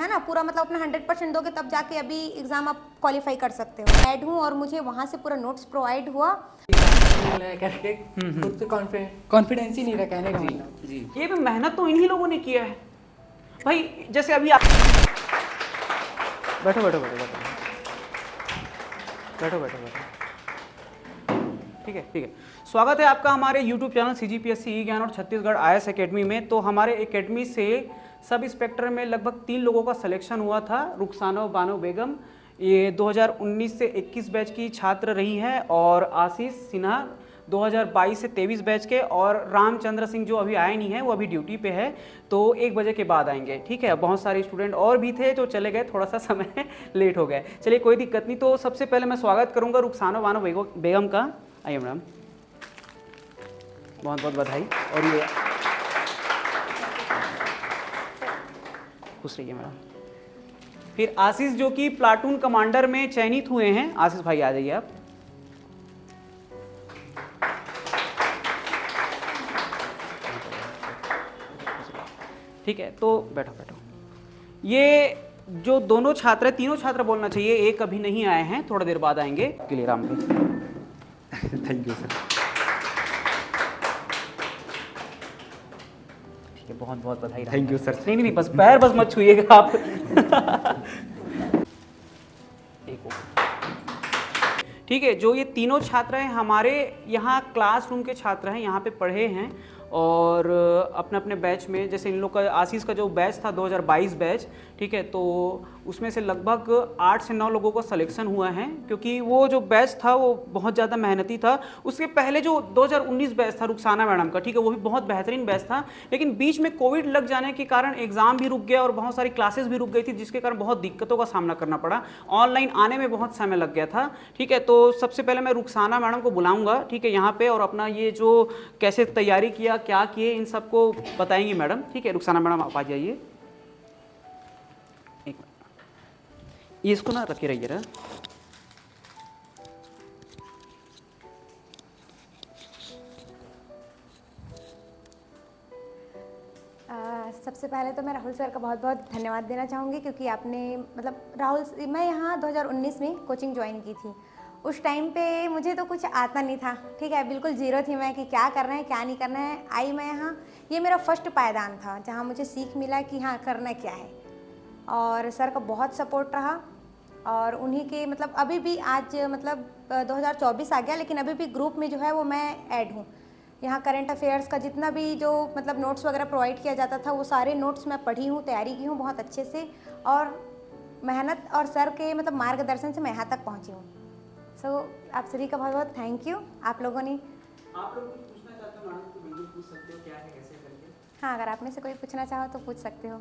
है ना, पूरा मतलब अपना 100% दोगे तब जाके अभी एग्जाम आप क्वालिफाई कर सकते हो। ऐड हूँ और मुझे वहाँ से पूरा नोट्स प्रोवाइड हुआ करके खुद से कॉन्फिडेंस ही नहीं रहा कहने का मतलब। जी, ये भी मेहनत तो इन्हीं लोगों ने किया है भाई। जैसे अभी आप बैठो बैठो बैठो बैठो बैठो बैठो बैठो, ठीक है ठीक है। स्वागत है आपका हमारे YouTube चैनल CGPSC ई ज्ञान और छत्तीसगढ़ IAS एकेडमी में। तो हमारे एकेडमी से सब इंस्पेक्टर में लगभग 3 लोगों का सिलेक्शन हुआ था। रुखसाना बानो बेगम ये 2019 से 21 बैच की छात्र रही हैं, और आशीष सिन्हा 2022 से 23 बैच के, और रामचंद्र सिंह जो अभी आए नहीं हैं, वो अभी ड्यूटी पे है, तो 1 बजे के बाद आएंगे। ठीक है, बहुत सारे स्टूडेंट और भी थे जो चले गए, थोड़ा सा समय लेट हो गए। चलिए कोई दिक्कत नहीं। तो सबसे पहले मैं स्वागत करूंगा रुखसाना बानो बेगम का। आइए मैडम, बहुत बहुत बधाई। और ये खुश रहिए मैडम। फिर आशीष जो कि प्लाटून कमांडर में चयनित हुए हैं। आशीष भाई आ जाइए आप। ठीक है, तो बैठो बैठो। ये जो दोनों छात्र हैं, तीनों छात्र बोलना चाहिए, एक अभी नहीं आए हैं, थोड़ा देर बाद आएंगे। के लिए राम भाई थैंक यू सर। ठीक है, बहुत बहुत बधाई। Thank you sir. नहीं नहीं, बस पैर बस मत छूइएगा आप। ठीक है, जो ये तीनों छात्र हैं हमारे यहाँ क्लासरूम के छात्र हैं, यहाँ पे पढ़े हैं और अपने अपने बैच में, जैसे इन लोग का आशीष का जो बैच था 2022 बैच, ठीक है, तो उसमें से लगभग 8 से 9 लोगों का सिलेक्शन हुआ है, क्योंकि वो जो बैच था वो बहुत ज़्यादा मेहनती था। उसके पहले जो 2019 बैच था रुखसाना मैडम का, ठीक है, वो भी बहुत बेहतरीन बैच था, लेकिन बीच में कोविड लग जाने के कारण एग्ज़ाम भी रुक गया और बहुत सारी क्लासेस भी रुक गई थी, जिसके कारण बहुत दिक्कतों का सामना करना पड़ा। ऑनलाइन आने में बहुत समय लग गया था। ठीक है, तो सबसे पहले मैं रुखसाना मैडम को बुलाऊंगा, ठीक है, यहाँ पे, और अपना ये जो कैसे तैयारी किया, क्या किए, इन सबको बताएंगी मैडम। ठीक है, रुखसाना मैडम आप आ जाइए। ये इसको ना रखे रहिए रहा। सबसे पहले तो मैं राहुल सर का बहुत बहुत धन्यवाद देना चाहूँगी, क्योंकि आपने मतलब मैं यहाँ 2019 में कोचिंग ज्वाइन की थी। उस टाइम पे मुझे तो कुछ आता नहीं था, ठीक है, बिल्कुल ज़ीरो थी मैं कि क्या करना है क्या नहीं करना है। आई मैं यहाँ, ये मेरा फर्स्ट पायदान था जहाँ मुझे सीख मिला कि हाँ करना क्या है, और सर का बहुत सपोर्ट रहा। और उन्हीं के मतलब अभी भी आज मतलब 2024 आ गया, लेकिन अभी भी ग्रुप में जो है वो मैं ऐड हूँ। यहाँ करंट अफेयर्स का जितना भी जो मतलब नोट्स वगैरह प्रोवाइड किया जाता था, वो सारे नोट्स मैं पढ़ी हूँ, तैयारी की हूँ बहुत अच्छे से, और मेहनत और सर के मतलब मार्गदर्शन से मैं यहाँ तक पहुँची हूँ। आप सभी का बहुत बहुत थैंक यू। आप लोगों ने आप लोग कुछ पूछना चाहते हो मैडम तो बिल्कुल पूछ सकते हो, क्या है कैसे करके। हाँ, अगर आप में से कोई पूछना चाहो तो पूछ सकते हो।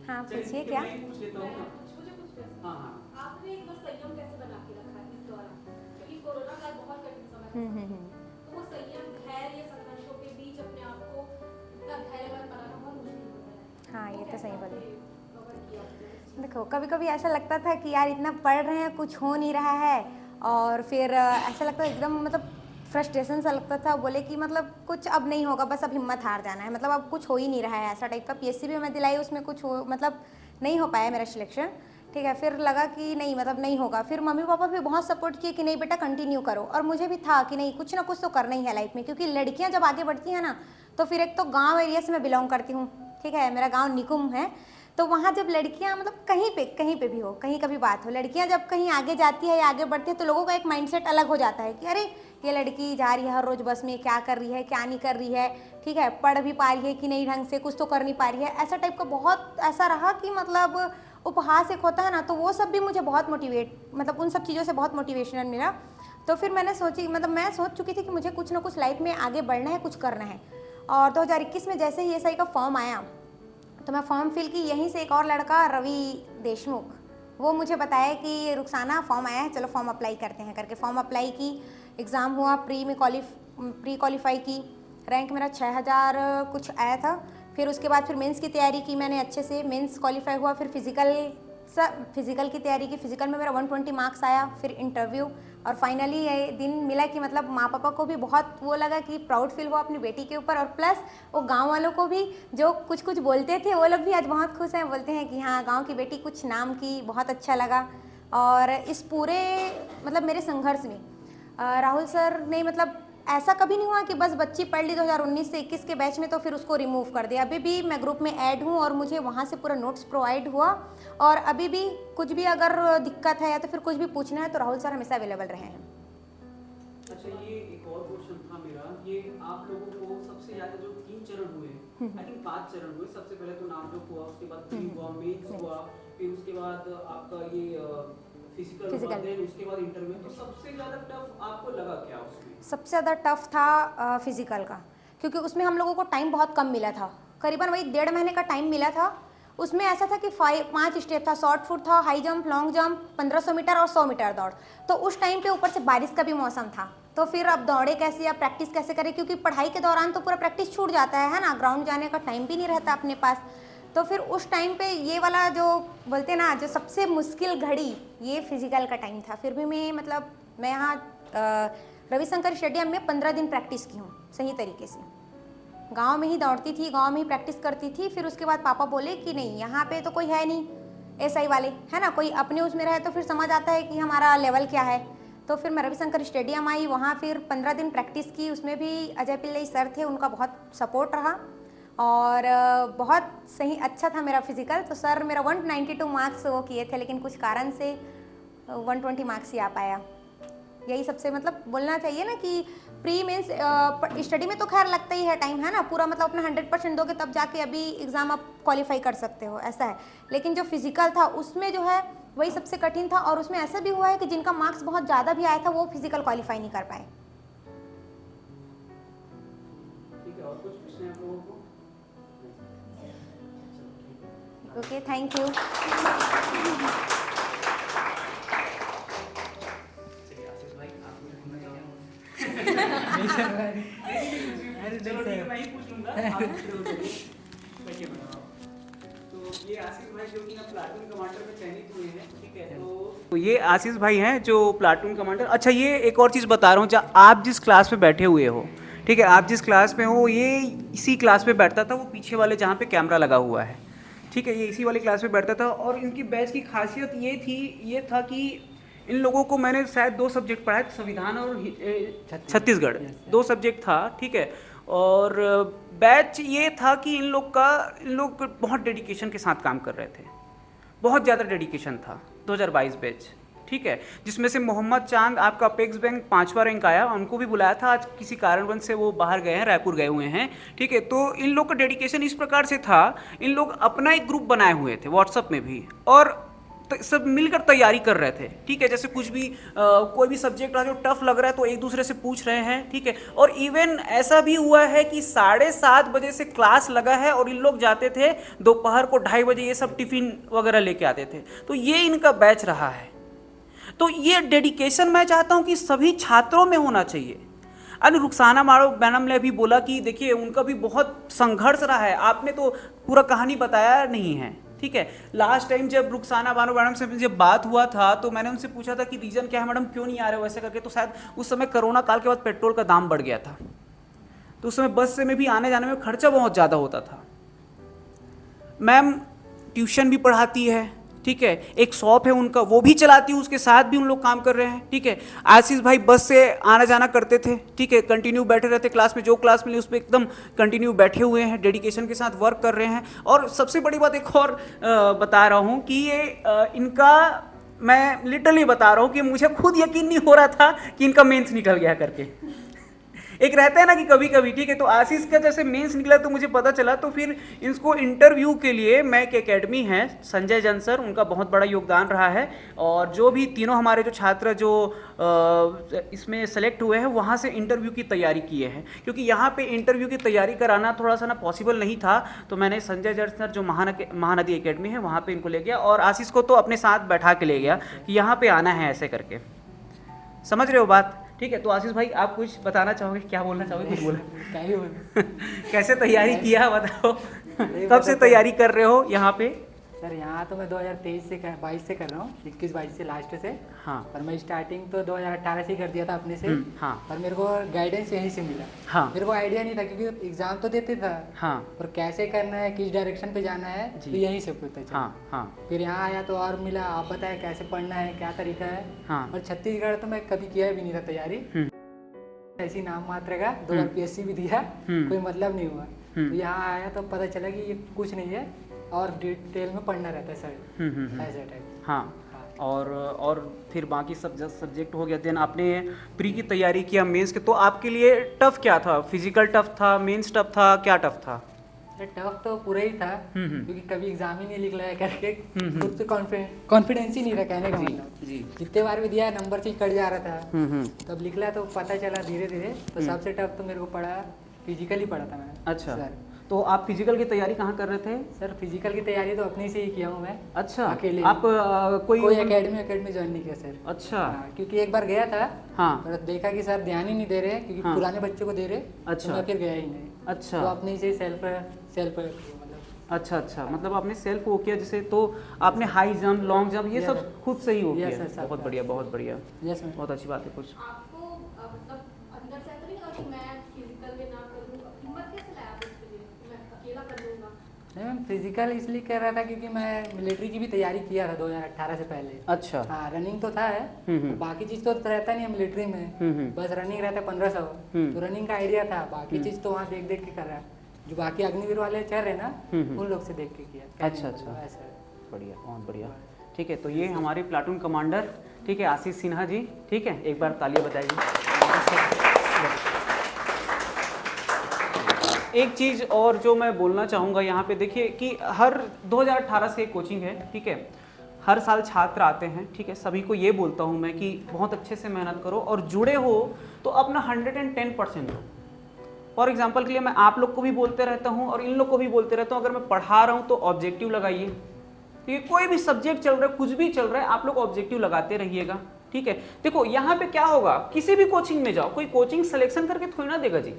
हाँ पूछिए। क्या पूछ लेता हूँ। हाँ हाँ, आपने एक बार संयम कैसे बना के रखा है इस दौरान, क्योंकि कोरोना काल बहुत कठिन समय था, तो वो संयम, धैर्य, संघर्षों के बीच अपने आप को इतना धैर्यवान बनाना बहुत मुश्किल होता है। हाँ, ये तो सही बोला। कवर किया आपने? देखो, कभी कभी ऐसा लगता था कि यार इतना पढ़ रहे हैं, कुछ हो नहीं रहा है, और फिर ऐसा लगता है एकदम मतलब फ्रस्ट्रेशन सा लगता था, बोले कि मतलब कुछ अब नहीं होगा, बस अब हिम्मत हार जाना है, मतलब अब कुछ हो ही नहीं रहा है, ऐसा टाइप का। PSC भी मैं दिलाई, उसमें कुछ हो मतलब नहीं हो पाया मेरा सिलेक्शन, ठीक है। फिर लगा कि नहीं मतलब नहीं होगा। फिर मम्मी पापा भी बहुत सपोर्ट किए कि नहीं बेटा कंटिन्यू करो, और मुझे भी था कि नहीं कुछ ना कुछ तो करना ही है लाइफ में, क्योंकि लड़कियाँ जब आगे बढ़ती हैं ना, तो फिर एक तो गाँव एरिया से मैं बिलोंग करती हूँ, ठीक है, मेरा गाँव निकुम है, तो वहाँ जब लड़कियाँ मतलब कहीं पे भी हो, कहीं कभी बात हो, लड़कियाँ जब कहीं आगे जाती है या आगे बढ़ती है, तो लोगों का एक माइंडसेट अलग हो जाता है कि अरे ये लड़की जा रही है हर रोज़ बस में, क्या कर रही है क्या नहीं कर रही है, ठीक है, पढ़ भी पा रही है कि नहीं ढंग से, कुछ तो कर नहीं पा रही है, ऐसा टाइप का बहुत ऐसा रहा कि मतलब उपहास एक होता है ना, तो वो सब भी मुझे बहुत मतलब उन सब चीज़ों से बहुत मोटिवेशन मिला। तो फिर मैंने मैं सोच चुकी थी कि मुझे कुछ ना कुछ लाइफ में आगे बढ़ना है, कुछ करना है। और 2021 में जैसे ही SI का फॉर्म आया, तो मैं फॉर्म फिल की, यहीं से एक और लड़का रवि देशमुख, वो मुझे बताया कि रुखसाना फॉर्म आया है, चलो फॉर्म अप्लाई करते हैं करके फॉर्म अप्लाई की। एग्ज़ाम हुआ, प्री क्वालिफाई की, रैंक मेरा 6000 कुछ आया था। फिर उसके बाद फिर मेंस की तैयारी की मैंने अच्छे से, मेंस क्वालिफाई हुआ, फिर फिज़िकल फिजिकल की तैयारी की। फिजिकल में मेरा 120 मार्क्स आया, फिर इंटरव्यू, और फाइनली ये दिन मिला कि मतलब माँ पापा को भी बहुत वो लगा कि प्राउड फील हुआ अपनी बेटी के ऊपर, और प्लस वो गांव वालों को भी जो कुछ कुछ बोलते थे वो लोग भी आज बहुत खुश हैं, बोलते हैं कि हाँ गांव की बेटी कुछ नाम की, बहुत अच्छा लगा। और इस पूरे मतलब मेरे संघर्ष में राहुल सर ने मतलब ऐसा कभी नहीं हुआ कि बस बच्ची पढ़ ली 2019 से 21 के बैच में तो फिर उसको रिमूव कर दिया। अभी भी मैं ग्रुप में ऐड हूँ और मुझे वहाँ से पूरा नोट्स प्रोवाइड हुआ, और अभी भी कुछ भी अगर दिक्कत है या तो फिर कुछ भी पूछना है तो राहुल सर हमेशा अवेलेबल रहे हैं। अच्छा, ये एक और क्वेश्चन था मेरा, ये आप लोगों को सबसे ज़्यादा जो 3 चरण हुए, आई थिंक 5 चरण हुए, सबसे पहले तो नाम जो हुआ, उसके बाद प्री हुआ, मेंस हुआ, फिर उसके बाद आपका ये फिजिकल, उसके बाद इंटरव्यू, तो सबसे ज़्यादा टफ आपको लगा क्या उसमें? सबसे ज़्यादा टफ था फिजिकल का, क्योंकि उसमें हम लोगों को टाइम बहुत कम मिला था, करीबन वही 1.5 महीने का टाइम मिला था। उसमें ऐसा था कि 5 स्टेप था, शॉर्ट फुट था, high jump, long jump, 1500 metre और 100 मीटर दौड़। तो उस टाइम पे ऊपर से बारिश का भी मौसम था, तो फिर अब दौड़े कैसे या प्रैक्टिस कैसे करें, क्योंकि पढ़ाई के दौरान तो पूरा प्रैक्टिस छूट जाता है ना, ग्राउंड जाने का टाइम भी नहीं रहता अपने पास। तो फिर उस टाइम पे ये वाला जो बोलते ना, जो सबसे मुश्किल घड़ी ये फिजिकल का टाइम था। फिर भी मैं यहाँ रविशंकर स्टेडियम में 15 दिन प्रैक्टिस की हूँ सही तरीके से। गांव में ही दौड़ती थी, गांव में ही प्रैक्टिस करती थी। फिर उसके बाद पापा बोले कि नहीं, यहाँ पे तो कोई है नहीं एसआई वाले, है ना, कोई अपने उसमें रहे तो फिर समझ आता है कि हमारा लेवल क्या है। तो फिर मैं रविशंकर स्टेडियम आई, वहाँ फिर 15 दिन प्रैक्टिस की। उसमें भी अजय पिल्लई सर थे, उनका बहुत सपोर्ट रहा और बहुत सही अच्छा था मेरा फिजिकल। तो सर मेरा 192 मार्क्स वो किए थे, लेकिन कुछ कारण से 120 मार्क्स ही आ पाया। यही सबसे बोलना चाहिए ना कि प्री मेंस स्टडी में तो खैर लगता ही है टाइम, है ना, पूरा अपना 100% दोगे तब जाके अभी एग्ज़ाम आप क्वालिफाई कर सकते हो, ऐसा है। लेकिन जो फिजिकल था उसमें जो है वही सबसे कठिन था, और उसमें ऐसा भी हुआ है कि जिनका मार्क्स बहुत ज़्यादा भी आया था वो फिजिकल क्वालिफाई नहीं कर पाए। ठीक है, और कुछ पूछना है आप लोगों को? Okay, thank you. चलो ठीक है, मैं ही पूछ लूंगा, आप पूछ रहे हो तो देखिए मैडम, तो ये आशीष भाई जो कि ना प्लाटून कमांडर में चयनित हुए हैं, ठीक है। तो ये आशीष भाई हैं जो प्लाटून कमांडर। अच्छा, ये एक और चीज़ बता रहा हूँ, जब आप जिस क्लास में बैठे हुए हो, ठीक है, आप जिस क्लास में हो, ये इसी क्लास में बैठता था, वो पीछे वाले जहाँ पे कैमरा लगा हुआ है, ठीक है, ये इसी वाली क्लास में बैठता था। और इनकी बैच की खासियत ये था कि इन लोगों को मैंने शायद 2 सब्जेक्ट पढ़ाए, संविधान और छत्तीसगढ़, 2 सब्जेक्ट था, ठीक है। और बैच ये था कि इन लोग बहुत डेडिकेशन के साथ काम कर रहे थे, बहुत ज़्यादा डेडिकेशन था। 2022 बैच, ठीक है, जिसमें से मोहम्मद चांद आपका अपेक्स बैंक 5वां रैंक आया, उनको भी बुलाया था, आज किसी कारणवश से वो बाहर गए हैं, रायपुर गए हुए हैं, ठीक है। तो इन लोग का डेडिकेशन इस प्रकार से था, इन लोग अपना एक ग्रुप बनाए हुए थे व्हाट्सअप में भी, और सब मिलकर तैयारी कर रहे थे, ठीक है। जैसे कुछ भी कोई भी सब्जेक्ट रहा जो टफ लग रहा है तो एक दूसरे से पूछ रहे हैं, ठीक है। और इवन ऐसा भी हुआ है कि 7:30 बजे से क्लास लगा है और इन लोग जाते थे दोपहर को 2:30 बजे, ये सब टिफिन वगैरह लेके आते थे। तो ये इनका बैच रहा है। तो ये डेडिकेशन मैं चाहता हूँ कि सभी छात्रों में होना चाहिए। अरे रुखसाना मैडम ने भी बोला कि देखिए उनका भी बहुत संघर्ष रहा है, आपने तो पूरा कहानी बताया नहीं है, ठीक है। लास्ट टाइम जब रुखसाना मैडम से जब बात हुआ था तो मैंने उनसे पूछा था कि रीज़न क्या है मैडम, क्यों नहीं आ रहे हो वैसे करके, तो शायद उस समय कोरोना काल के बाद पेट्रोल का दाम बढ़ गया था, तो उस समय बस से में भी आने जाने में खर्चा बहुत ज़्यादा होता था। मैम ट्यूशन भी पढ़ाती है, ठीक है, एक शॉप है उनका, वो भी चलाती है, उसके साथ भी उन लोग काम कर रहे हैं, ठीक है। आशीष भाई बस से आना जाना करते थे, ठीक है, कंटिन्यू बैठे रहते क्लास में, जो क्लास मिली उस पर एकदम कंटिन्यू बैठे हुए हैं, डेडिकेशन के साथ वर्क कर रहे हैं। और सबसे बड़ी बात एक और बता रहा हूँ कि ये इनका, मैं लिटरली बता रहा हूँ कि मुझे खुद यकीन नहीं हो रहा था कि इनका मेंस निकल गया करके। एक रहता है ना कि कभी कभी, ठीक है। तो आशीष का जैसे मेंस निकला तो मुझे पता चला, तो फिर इसको इंटरव्यू के लिए मैं एक एकेडमी है संजय जन सर, उनका बहुत बड़ा योगदान रहा है। और जो भी तीनों हमारे जो छात्र जो इसमें सेलेक्ट हुए हैं वहाँ से इंटरव्यू की तैयारी किए हैं, क्योंकि यहाँ पे इंटरव्यू की तैयारी कराना थोड़ा सा ना पॉसिबल नहीं था। तो मैंने संजय जन सर जो महानदी एकेडमी है वहाँ पर इनको ले गया, और आशीष को तो अपने साथ बैठा के ले गया कि यहाँ पर आना है ऐसे करके। समझ रहे हो बात, ठीक है। तो आशीष भाई आप कुछ बताना चाहोगे, क्या बोलना चाहोगे, कुछ बोला कैसे तैयारी किया बताओ, कब से तैयारी कर रहे हो यहाँ पे? सर यहाँ तो मैं 2023 से 22 से कर रहा हूँ, 21-22 से लास्ट से। हाँ पर मैं स्टार्टिंग तो 2018 से ही कर दिया था अपने से। हाँ और मेरे को गाइडेंस यहीं से मिला। हाँ मेरे को आइडिया नहीं था क्योंकि एग्जाम तो देते था, हाँ और कैसे करना है, किस डायरेक्शन पे जाना है, जी। तो यहीं से पता चला। हाँ हाँ फिर यहाँ आया तो और मिला, आप बताएं कैसे पढ़ना है, क्या तरीका है। हाँ और छत्तीसगढ़ तो मैं कभी किया भी नहीं था तैयारी, ऐसी नाम मात्र का 2 बार PSC भी दिया, कोई मतलब नहीं हुआ। तो यहाँ आया तो पता चला कि ये कुछ नहीं है और डिटेल में पढ़ना रहता है सर, ऐसा टाइप। हाँ और फिर बाकी सब सब्जेक्ट हो गया। देन आपने प्री की तैयारी किया, मेंस के, तो आपके लिए टफ क्या था? फिजिकल टफ था, मेंस टफ था, क्या टफ था? टफ तो पूरा ही था क्योंकि कभी एग्जाम ही नहीं लिख लाया करके खुद से कॉन्फिडेंस ही नहीं रहा कहने का मतलब। जी जितने बार भी दिया नंबर से कट जा रहा था, तब लिख लिया तो पता चला धीरे धीरे। तो सबसे टफ तो मेरे को पड़ा फिजिकल ही पड़ा था मैंने। अच्छा सर, तो आप फिजिकल की तैयारी कहाँ कर रहे थे? सर फिजिकल की तैयारी तो अपने से ही किया हूँ मैं। अच्छा अकेले आप कोई कोई एकेडमी ज्वाइन नहीं किया सर। अच्छा हाँ, क्योंकि एक बार गया था, हाँ पर देखा कि सर ध्यान ही नहीं दे रहे क्योंकि हाँ। पुराने बच्चों को दे रहे। अच्छा। तो मैं फिर गया ही नहीं। अच्छा तो अपने से सेल्फ मतलब। अच्छा मतलब आपने सेल्फ वो किया, जैसे तो आपने हाई जंप, लॉन्ग जंप, ये Yes, सब sir. खुद से ही हो Yes, किया। sir, सब बहुत बढ़िया, बहुत बढ़िया, यस मैम। बहुत अच्छी बात है। कुछ आपको मतलब अंदर से ऐसा नहीं लगा कि मैं फिजिकल में ना करूँ, हिम्मत कैसे लाया आप इसके लिए कि मैं अकेला कर लूँगा? नहीं मैम, फिजिकल इसलिए कर रहा था क्योंकि मैं मिलिट्री की भी तैयारी किया था 2018 से पहले। अच्छा हाँ, रनिंग तो था है, बाकी चीज तो रहता नहीं है मिलिट्री में, बस रनिंग रहता है 1500। तो रनिंग का आइडिया था, बाकी चीज तो वहाँ देख के कर रहा है। जो बाकी अग्निवीर वाले चल रहे ना, उन लोग से देख के किया। अच्छा बढ़िया, बहुत बढ़िया। ठीक है, तो ये हमारे प्लाटून कमांडर, ठीक है, आशीष सिन्हा जी, ठीक है, एक बार तालियां बताइए। एक चीज़ और जो मैं बोलना चाहूँगा यहाँ पे, देखिए कि हर 2018 से कोचिंग है, ठीक है, हर साल छात्र आते हैं, ठीक है, सभी को ये बोलता हूँ मैं कि बहुत अच्छे से मेहनत करो और जुड़े हो तो अपना 110% दो। फॉर एग्जाम्पल के लिए मैं आप लोग को भी बोलते रहता हूँ और इन लोग को भी बोलते रहता हूँ, अगर मैं पढ़ा रहा हूँ तो ऑब्जेक्टिव लगाइए, ठीक है, कोई भी सब्जेक्ट चल रहा है, कुछ भी चल रहा है, आप लोग ऑब्जेक्टिव लगाते रहिएगा, ठीक है। देखो यहाँ पे क्या होगा, किसी भी कोचिंग में जाओ, कोई कोचिंग सिलेक्शन करके थोड़ी ना देगा जी,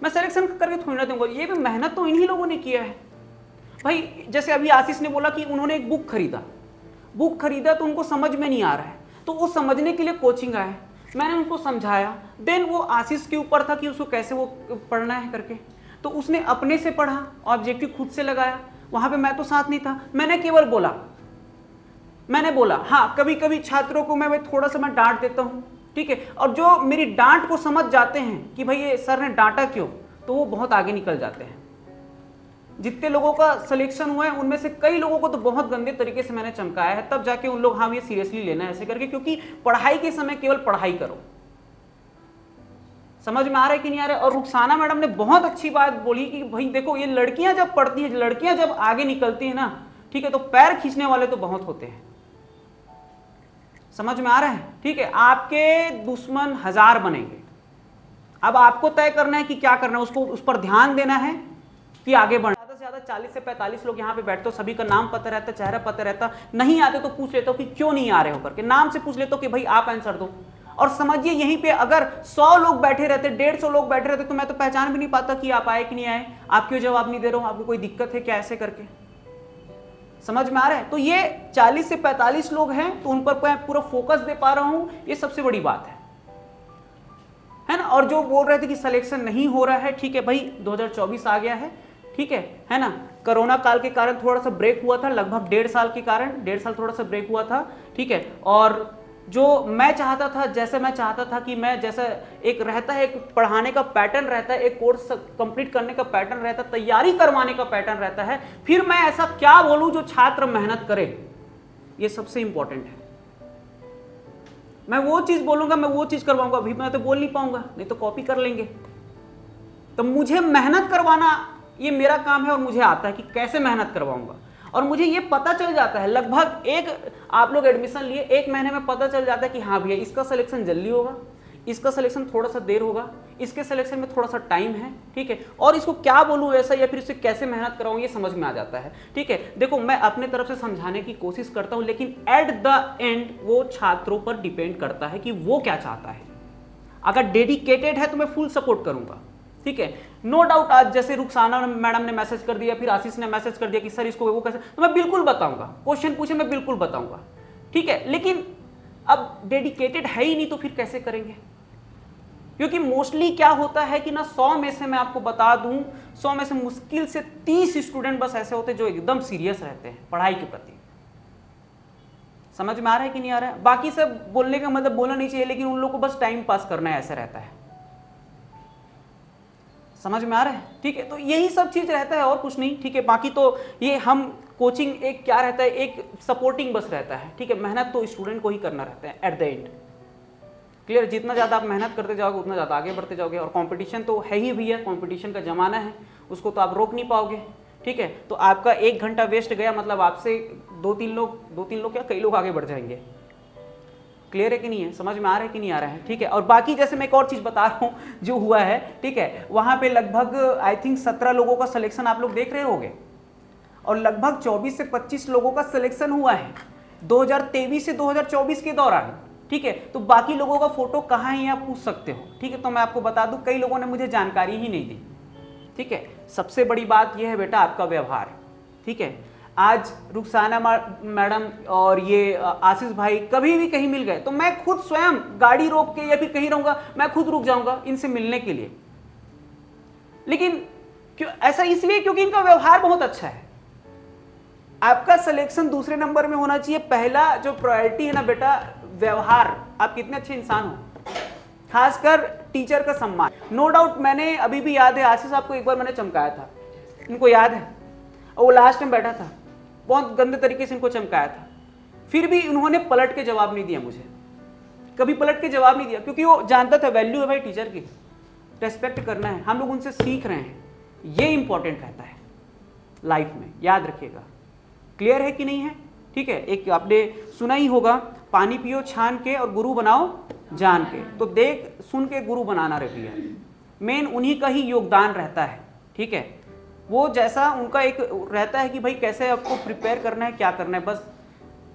मैं सिलेक्शन करके थोड़ी ना दूंगा, ये भी मेहनत तो इन्हीं लोगों ने किया है भाई। जैसे अभी आशीष ने बोला कि उन्होंने एक बुक खरीदा तो उनको समझ में नहीं आ रहा है, तो वो समझने के लिए कोचिंग आए, मैंने उनको समझाया, देन वो आशीष के ऊपर था कि उसको कैसे वो पढ़ना है करके, तो उसने अपने से पढ़ा, ऑब्जेक्टिव खुद से लगाया, वहां पे मैं तो साथ नहीं था, मैंने केवल बोला हाँ, कभी कभी छात्रों को मैं थोड़ा सा मैं डांट देता हूँ, ठीक है, और जो मेरी डांट को समझ जाते हैं कि भाई ये सर ने डांटा क्यों, तो वो बहुत आगे निकल जाते हैं। जितने लोगों का सिलेक्शन हुआ है उनमें से कई लोगों को तो बहुत गंदे तरीके से मैंने चमकाया है, तब जाके उन लोग हाँ ये सीरियसली लेना है ऐसे करके, क्योंकि पढ़ाई के समय केवल पढ़ाई करो। समझ में आ रहा है कि नहीं आ रहा है? और रुखसाना मैडम ने बहुत अच्छी बात बोली कि भाई देखो, ये लड़कियां जब पढ़ती हैं, लड़कियां जब आगे निकलती है ना, ठीक है, तो पैर खींचने वाले तो बहुत होते हैं। समझ में आ रहा है? ठीक है, आपके दुश्मन 1000 बनेंगे, अब आपको तय करना है कि क्या करना है, उसको उस पर ध्यान देना है कि आगे बढ़ना। ज्यादा से ज्यादा 40 से 45 लोग यहाँ पे बैठते हो, सभी का नाम पता रहता, चेहरा पता रहता, नहीं आते तो पूछ लेता हूँ कि क्यों नहीं आ रहे हो करके, नाम से पूछ लेता हूँ कि भाई आप आंसर दो। और समझिए यहीं पे अगर 100 लोग बैठे रहते, 150 लोग बैठे रहते, तो मैं तो पहचान भी नहीं पाता कि आप आए कि नहीं आए, आप क्यों जवाब नहीं दे रहे हो, आपको कोई दिक्कत है क्या, ऐसे करके। समझ में आ रहा है? तो ये 40 से 45 लोग हैं तो उन पर मैं पूरा फोकस दे पा रहा हूं, ये सबसे बड़ी बात है ना। और जो बोल रहे थे कि सिलेक्शन नहीं हो रहा है, ठीक है भाई, 2024 आ गया है, ठीक है ना। कोरोना काल के कारण थोड़ा सा ब्रेक हुआ था, लगभग 1.5 साल के कारण, 1.5 साल थोड़ा सा ब्रेक हुआ था, ठीक है। और जो मैं चाहता था, जैसे मैं चाहता था कि मैं जैसा एक रहता है, एक पढ़ाने का पैटर्न रहता है, एक कोर्स कंप्लीट करने का पैटर्न रहता है, तैयारी करवाने का पैटर्न रहता है, फिर मैं ऐसा क्या बोलूं जो छात्र मेहनत करे, ये सबसे इंपॉर्टेंट है। मैं वो चीज बोलूंगा, मैं वो चीज करवाऊंगा, अभी मैं तो बोल नहीं पाऊंगा, नहीं तो कॉपी कर लेंगे। तो मुझे मेहनत करवाना ये मेरा काम है और मुझे आता है कि कैसे मेहनत करवाऊंगा। और मुझे ये पता चल जाता है, लगभग आप लोग एडमिशन लिए 1 महीने में पता चल जाता है कि हाँ भैया इसका सिलेक्शन जल्दी होगा, इसका सिलेक्शन थोड़ा सा देर होगा, इसके सिलेक्शन में थोड़ा सा टाइम है, ठीक है, और इसको क्या बोलूँ ऐसा, या फिर इसे कैसे मेहनत कराऊँ, ये समझ में आ जाता है, ठीक है। देखो मैं अपने तरफ से समझाने की कोशिश करता हूँ, लेकिन एट द एंड वो छात्रों पर डिपेंड करता है कि वो क्या चाहता है। अगर डेडिकेटेड है तो मैं फुल सपोर्ट करूंगा, ठीक है। नो डाउट आज जैसे रुखसाना मैडम ने मैसेज कर दिया, फिर आशीष ने मैसेज कर दिया कि सर इसको वो कैसे, तो मैं बिल्कुल बताऊंगा, क्वेश्चन पूछे मैं बिल्कुल बताऊंगा, ठीक है। लेकिन अब डेडिकेटेड है ही नहीं तो फिर कैसे करेंगे? क्योंकि मोस्टली क्या होता है कि ना 100 में से मैं आपको बता दूं, 100 में से मुश्किल से 30 स्टूडेंट बस ऐसे होते हैं जो एकदम सीरियस रहते हैं पढ़ाई के प्रति। समझ में आ रहा है कि नहीं आ रहा है? बाकी सब बोलने का मतलब बोलना नहीं चाहिए, लेकिन उन लोगों को बस टाइम पास करना है, ऐसा रहता है। समझ में आ रहा है? ठीक है, तो यही सब चीज रहता है और कुछ नहीं, ठीक है। बाकी तो ये हम कोचिंग एक क्या रहता है, एक सपोर्टिंग बस रहता है, ठीक है। मेहनत तो स्टूडेंट को ही करना रहता है एट द एंड, क्लियर। जितना ज़्यादा आप मेहनत करते जाओगे उतना ज़्यादा आगे बढ़ते जाओगे, और कंपटीशन तो है ही भैया, कंपटीशन का ज़माना है, उसको तो आप रोक नहीं पाओगे, ठीक है। तो आपका 1 घंटा वेस्ट गया, मतलब आपसे 2-3 लोग क्या कई लोग आगे बढ़ जाएंगे। क्लियर है कि नहीं है? समझ में आ रहा है कि नहीं आ रहा है? ठीक है। और बाकी जैसे मैं एक और चीज़ बता रहा हूँ जो हुआ है, ठीक है, वहाँ पे लगभग आई थिंक 17 लोगों का सिलेक्शन आप लोग देख रहे होंगे, और लगभग 24 से 25 लोगों का सिलेक्शन हुआ है 2023 से 2024 के दौरान, ठीक है। तो बाकी लोगों का फोटो कहाँ है आप पूछ सकते हो, ठीक है। तो मैं आपको बता दूं कई लोगों ने मुझे जानकारी ही नहीं दी, ठीक है। सबसे बड़ी बात यह है बेटा आपका व्यवहार, ठीक है। आज रुखसाना मैडम और ये आशीष भाई कभी भी कहीं मिल गए तो मैं खुद स्वयं गाड़ी रोक के या फिर कहीं रहूंगा, मैं खुद रुक जाऊंगा इनसे मिलने के लिए। लेकिन क्यों ऐसा? इसलिए क्योंकि इनका व्यवहार बहुत अच्छा है। आपका सिलेक्शन दूसरे नंबर में होना चाहिए, पहला जो प्रायोरिटी है ना बेटा व्यवहार, आप कितने अच्छे इंसान हो, खासकर टीचर का सम्मान। नो डाउट मैंने अभी भी याद है आशीष आपको एक बार मैंने चमकाया था, इनको याद है, और वो लास्ट में बैठा था, बहुत गंदे तरीके से इनको चमकाया था, फिर भी उन्होंने पलट के जवाब नहीं दिया मुझे, कभी पलट के जवाब नहीं दिया, क्योंकि वो जानता था वैल्यू है भाई टीचर की, रेस्पेक्ट करना है, हम लोग उनसे सीख रहे हैं, ये इंपॉर्टेंट रहता है लाइफ में, याद रखिएगा। क्लियर है कि नहीं है? ठीक है। एक आपने सुना ही होगा, पानी पियो छान के और गुरु बनाओ जान के, तो देख सुन के गुरु बनाना रखिए, मेन उन्हीं का ही योगदान रहता है, ठीक है। वो जैसा उनका एक रहता है कि भाई कैसे आपको प्रिपेयर करना है, क्या करना है, बस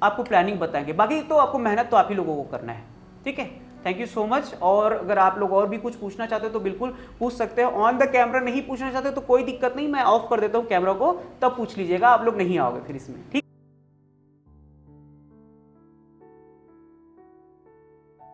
आपको प्लानिंग बताएंगे, बाकी तो आपको मेहनत तो आप ही लोगों को करना है, ठीक है। Thank you so much. और अगर आप लोग और भी कुछ पूछना चाहते हो तो बिल्कुल पूछ सकते हो, ऑन द कैमरा नहीं पूछना चाहते तो कोई दिक्कत नहीं, मैं ऑफ कर देता हूँ कैमरा को, तब पूछ लीजिएगा, आप लोग नहीं आओगे फिर इसमें, ठीक।